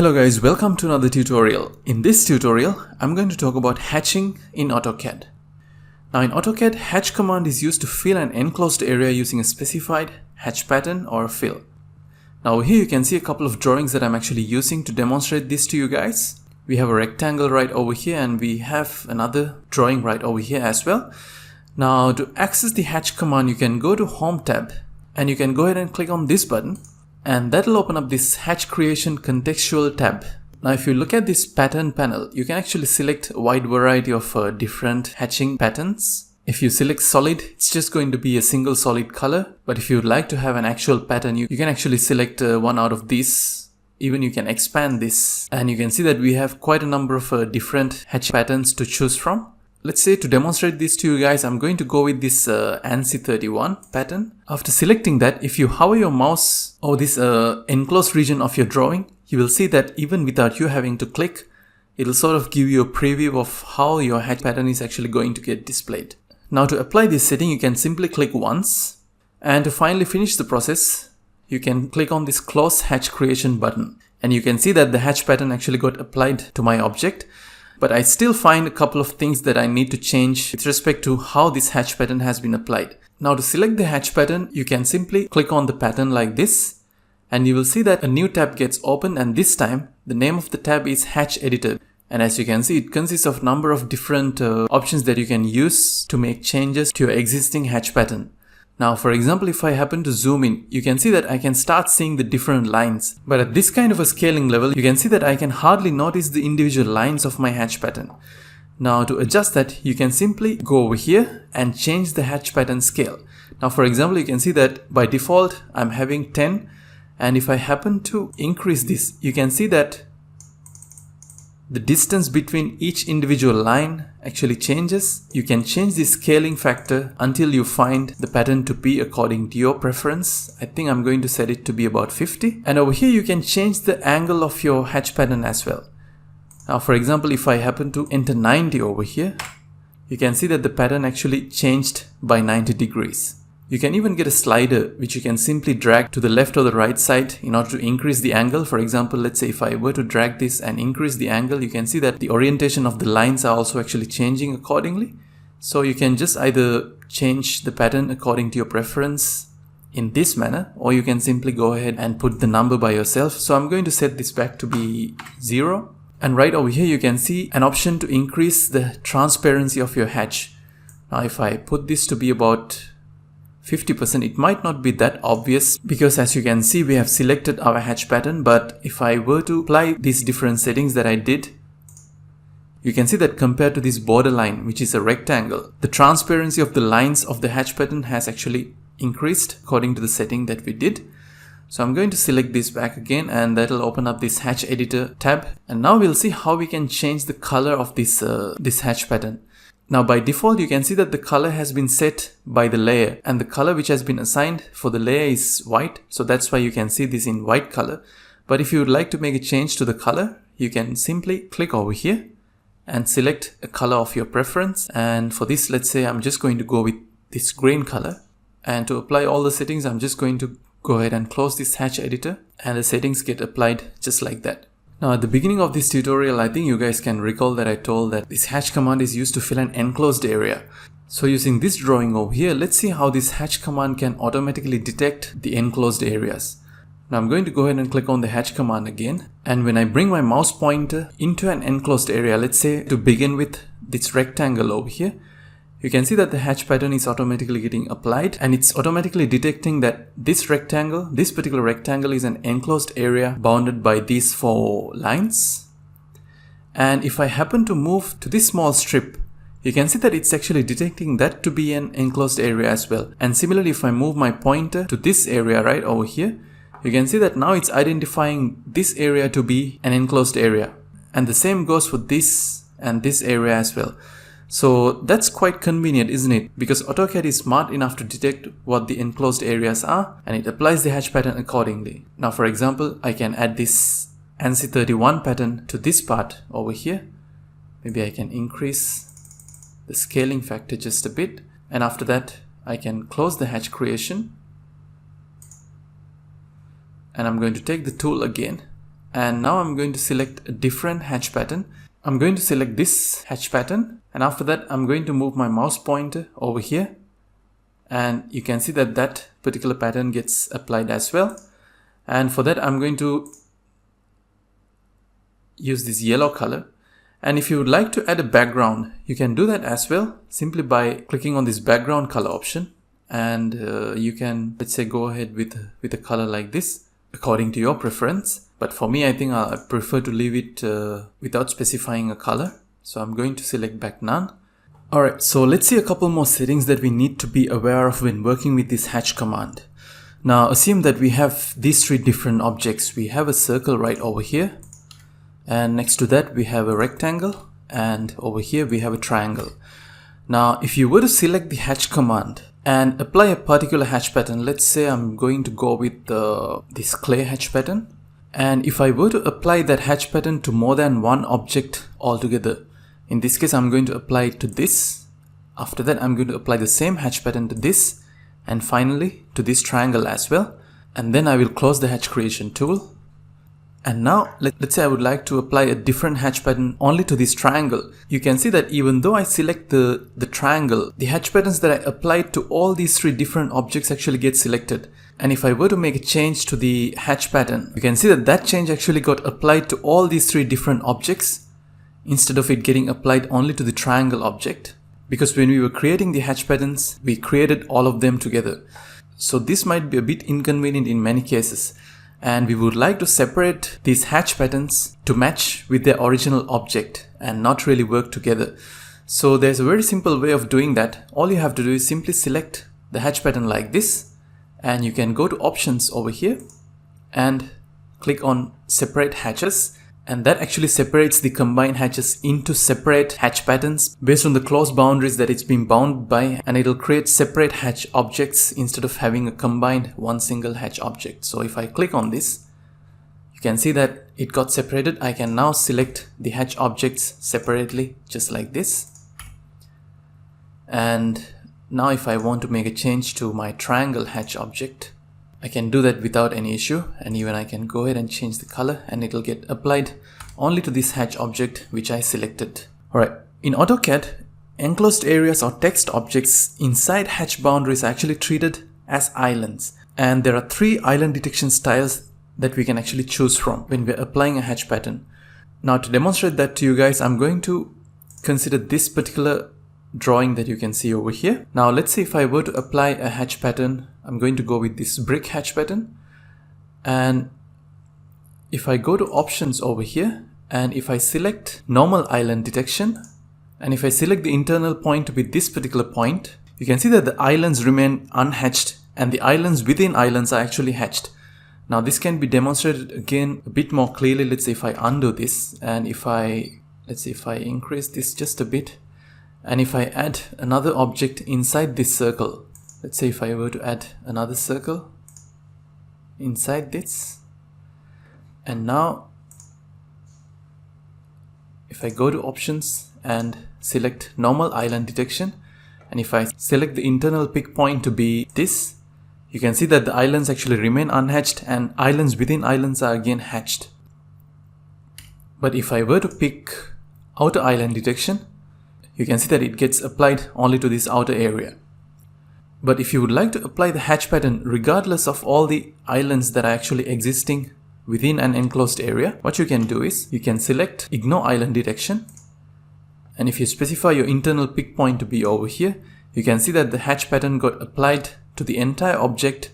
Hello guys, welcome to another tutorial. In this tutorial, I'm going to talk about hatching in AutoCAD. Now in AutoCAD, hatch command is used to fill an enclosed area using a specified hatch pattern or fill. Now here you can see a couple of drawings that I'm actually using to demonstrate this to you guys. We have a rectangle right over here and we have another drawing right over here as well. Now to access the hatch command, you can go to Home tab and you can go ahead and click on this button. And that will open up this hatch creation contextual tab. Now if you look at this pattern panel, you can actually select a wide variety of different hatching patterns. If you select solid, it's just going to be a single solid color. But if you would like to have an actual pattern, you can actually select one out of these. Even you can expand this. And you can see that we have quite a number of different hatch patterns to choose from. Let's say to demonstrate this to you guys, I'm going to go with this ANSI 31 pattern. After selecting that, if you hover your mouse over this enclosed region of your drawing, you will see that even without you having to click, it will sort of give you a preview of how your hatch pattern is actually going to get displayed. Now to apply this setting, you can simply click once. And to finally finish the process, you can click on this Close Hatch Creation button. And you can see that the hatch pattern actually got applied to my object. But I still find a couple of things that I need to change with respect to how this hatch pattern has been applied. Now to select the hatch pattern, you can simply click on the pattern like this. And you will see that a new tab gets opened, and this time the name of the tab is Hatch Editor. And as you can see, it consists of a number of different options that you can use to make changes to your existing hatch pattern. Now for example, if I happen to zoom in, you can see that I can start seeing the different lines. But at this kind of a scaling level, you can see that I can hardly notice the individual lines of my hatch pattern. Now to adjust that, you can simply go over here and change the hatch pattern scale. Now for example, you can see that by default, I'm having 10. And if I happen to increase this, you can see that the distance between each individual line actually changes. You can change the scaling factor until you find the pattern to be according to your preference. I think I'm going to set it to be about 50. And over here you can change the angle of your hatch pattern as well. Now for example, if I happen to enter 90 over here, you can see that the pattern actually changed by 90 degrees. You can even get a slider which you can simply drag to the left or the right side in order to increase the angle. For example, let's say if I were to drag this and increase the angle, you can see that the orientation of the lines are also actually changing accordingly. So you can just either change the pattern according to your preference in this manner, or you can simply go ahead and put the number by yourself. So I'm going to set this back to be 0. And right over here, you can see an option to increase the transparency of your hatch. Now if I put this to be about 50%, it might not be that obvious because as you can see, we have selected our hatch pattern. But if I were to apply these different settings that I did, you can see that compared to this borderline, which is a rectangle, the transparency of the lines of the hatch pattern has actually increased according to the setting that we did. So I'm going to select this back again, and that will open up this Hatch Editor tab. And now we'll see how we can change the color of this hatch pattern. Now by default, you can see that the color has been set by the layer, and the color which has been assigned for the layer is white. So that's why you can see this in white color. But if you would like to make a change to the color, you can simply click over here and select a color of your preference. And for this, let's say I'm just going to go with this green color. And to apply all the settings, I'm just going to go ahead and close this Hatch Editor, and the settings get applied just like that. Now at the beginning of this tutorial, I think you guys can recall that I told that this hatch command is used to fill an enclosed area. So using this drawing over here, let's see how this hatch command can automatically detect the enclosed areas. Now I'm going to go ahead and click on the hatch command again. And when I bring my mouse pointer into an enclosed area, let's say to begin with this rectangle over here, you can see that the hatch pattern is automatically getting applied, and it's automatically detecting that this particular rectangle is an enclosed area bounded by these 4 lines. And if I happen to move to this small strip, you can see that it's actually detecting that to be an enclosed area as well. And similarly, if I move my pointer to this area right over here, you can see that now it's identifying this area to be an enclosed area. And the same goes for this and this area as well. So that's quite convenient, isn't it? Because AutoCAD is smart enough to detect what the enclosed areas are, and it applies the hatch pattern accordingly. Now for example, I can add this ANSI 31 pattern to this part over here. Maybe I can increase the scaling factor just a bit, and after that I can close the hatch creation. And I'm going to take the tool again and now I'm going to select a different hatch pattern. I'm going to select this hatch pattern, and after that I'm going to move my mouse pointer over here, and you can see that that particular pattern gets applied as well. And for that I'm going to use this yellow color. And if you would like to add a background, you can do that as well, simply by clicking on this background color option. And you can, let's say, go ahead with a color like this according to your preference. But for me, I think I prefer to leave it without specifying a color. So I'm going to select back none. Alright, so let's see a couple more settings that we need to be aware of when working with this hatch command. Now assume that we have these three different objects. We have a circle right over here, and next to that we have a rectangle, and over here we have a triangle. Now if you were to select the hatch command and apply a particular hatch pattern, let's say I'm going to go with this clay hatch pattern, and if I were to apply that hatch pattern to more than one object altogether, in this case I'm going to apply it to this, after that I'm going to apply the same hatch pattern to this, and finally to this triangle as well, and then I will close the hatch creation tool. And now let's say I would like to apply a different hatch pattern only to this triangle. You can see that even though I select the triangle, the hatch patterns that I applied to all these three different objects actually get selected. And if I were to make a change to the hatch pattern, you can see that that change actually got applied to all these three different objects instead of it getting applied only to the triangle object. Because when we were creating the hatch patterns, we created all of them together. So this might be a bit inconvenient in many cases. And we would like to separate these hatch patterns to match with their original object and not really work together. So there's a very simple way of doing that. All you have to do is simply select the hatch pattern like this, and you can go to options over here and click on separate hatches, and that actually separates the combined hatches into separate hatch patterns based on the close boundaries that it's been bound by, and it'll create separate hatch objects instead of having a combined one single hatch object. So if I click on this, you can see that it got separated. I can now select the hatch objects separately, just like this. And now if I want to make a change to my triangle hatch object, I can do that without any issue, and even I can go ahead and change the color and it'll get applied only to this hatch object which I selected. Alright, in AutoCAD, enclosed areas or text objects inside hatch boundaries are actually treated as islands, and there are three island detection styles that we can actually choose from when we're applying a hatch pattern. Now to demonstrate that to you guys, I'm going to consider this particular drawing that you can see over here. Now let's say if I were to apply a hatch pattern, I'm going to go with this brick hatch pattern, and if I go to options over here, and if I select normal island detection, and if I select the internal point to be this particular point, you can see that the islands remain unhatched and the islands within islands are actually hatched. Now this can be demonstrated again a bit more clearly. Let's say if I undo this, and let's say if I increase this just a bit, and if I add another object inside this circle, let's say if I were to add another circle inside this, and now if I go to options and select normal island detection, and if I select the internal pick point to be this, you can see that the islands actually remain unhatched and islands within islands are again hatched. But if I were to pick outer island detection, you can see that it gets applied only to this outer area. But if you would like to apply the hatch pattern regardless of all the islands that are actually existing within an enclosed area, what you can do is you can select ignore island detection, and if you specify your internal pick point to be over here, you can see that the hatch pattern got applied to the entire object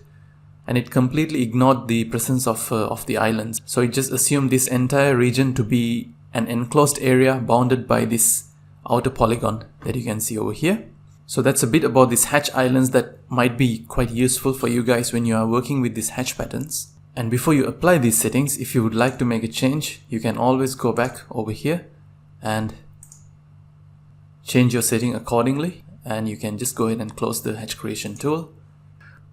and it completely ignored the presence of the islands. So it just assumed this entire region to be an enclosed area bounded by this outer polygon that you can see over here. So that's a bit about these hatch islands that might be quite useful for you guys when you are working with these hatch patterns. And before you apply these settings, if you would like to make a change, you can always go back over here and change your setting accordingly, and you can just go ahead and close the hatch creation tool.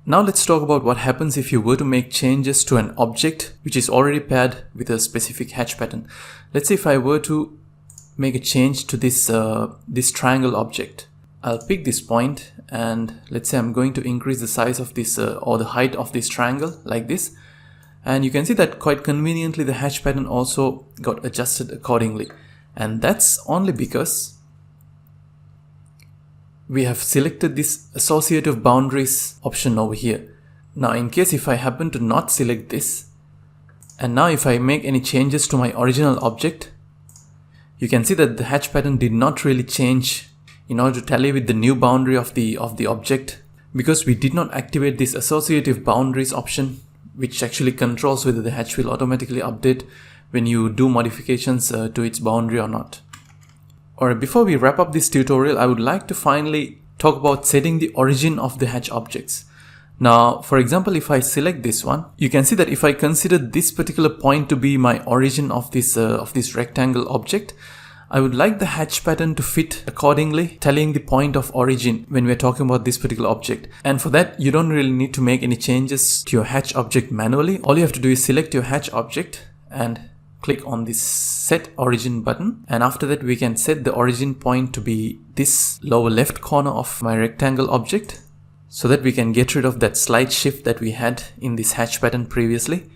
Now let's talk about what happens if you were to make changes to an object which is already paired with a specific hatch pattern. Let's say if I were to make a change to this triangle object, I'll pick this point, and let's say I'm going to increase the size of this or the height of this triangle like this. And you can see that quite conveniently the hatch pattern also got adjusted accordingly. And that's only because we have selected this associative boundaries option over here. Now in case if I happen to not select this, and now if I make any changes to my original object, you can see that the hatch pattern did not really change in order to tally with the new boundary of the object, because we did not activate this associative boundaries option, which actually controls whether the hatch will automatically update when you do modifications to its boundary or not. Alright, before we wrap up this tutorial, I would like to finally talk about setting the origin of the hatch objects. Now, for example, if I select this one, you can see that if I consider this particular point to be my origin of this rectangle object, I would like the hatch pattern to fit accordingly, tallying the point of origin when we're talking about this particular object. And for that, you don't really need to make any changes to your hatch object manually. All you have to do is select your hatch object and click on this set origin button, and after that we can set the origin point to be this lower left corner of my rectangle object, so that we can get rid of that slight shift that we had in this hatch pattern previously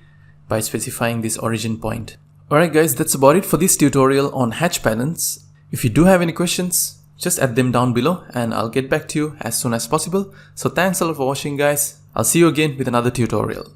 by specifying this origin point. Alright guys, that's about it for this tutorial on hatch patterns. If you do have any questions, just add them down below and I'll get back to you as soon as possible. So thanks a lot for watching guys. I'll see you again with another tutorial.